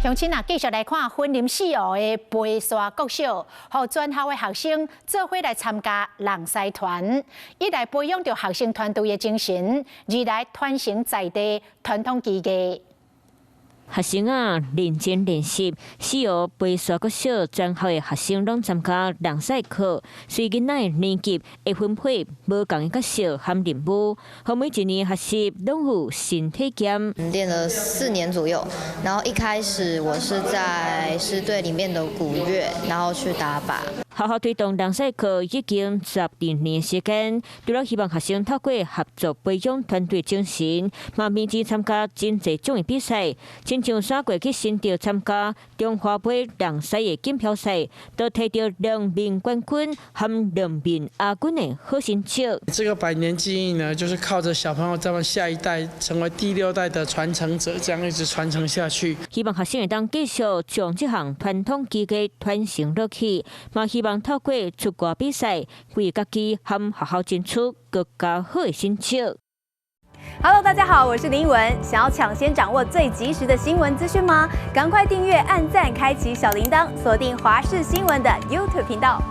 乡亲啊，继续来看粉林四湖的飞沙国小，和全校的学生做伙来参加人狮团，一来培养着学生团队的精神，二来传承在地传统技艺。学生啊，认真练习。四湖飞沙国小全校的学生拢参加人狮课，随囡仔的年级会分配无同的角色和任务，和每一年学习拢有新体验。练了4年左右，然后一开始我是在狮队里面的鼓乐，然后去打靶。学校推动人狮课已经12年的时间，除了希望学生透过合作培养团队精神，嘛面前参加真侪种的比赛，亲像3月去新竹参加中华杯人狮的锦标赛，都摕到2名冠军和2名亚军的好成绩。这个100年记忆呢，就是靠着小朋友咱们下一代成为第6代的传承者，这样一直传承下去。希望学生会当继续将这项传统技艺传承落去，嘛希望透过出国比赛，为家己和学校争取更加好的成绩。Hello， 大家好，我是林依文。想要抢先掌握最及时的新闻资讯吗？赶快订阅、按赞、开启小铃铛，锁定华视新闻的 YouTube 频道。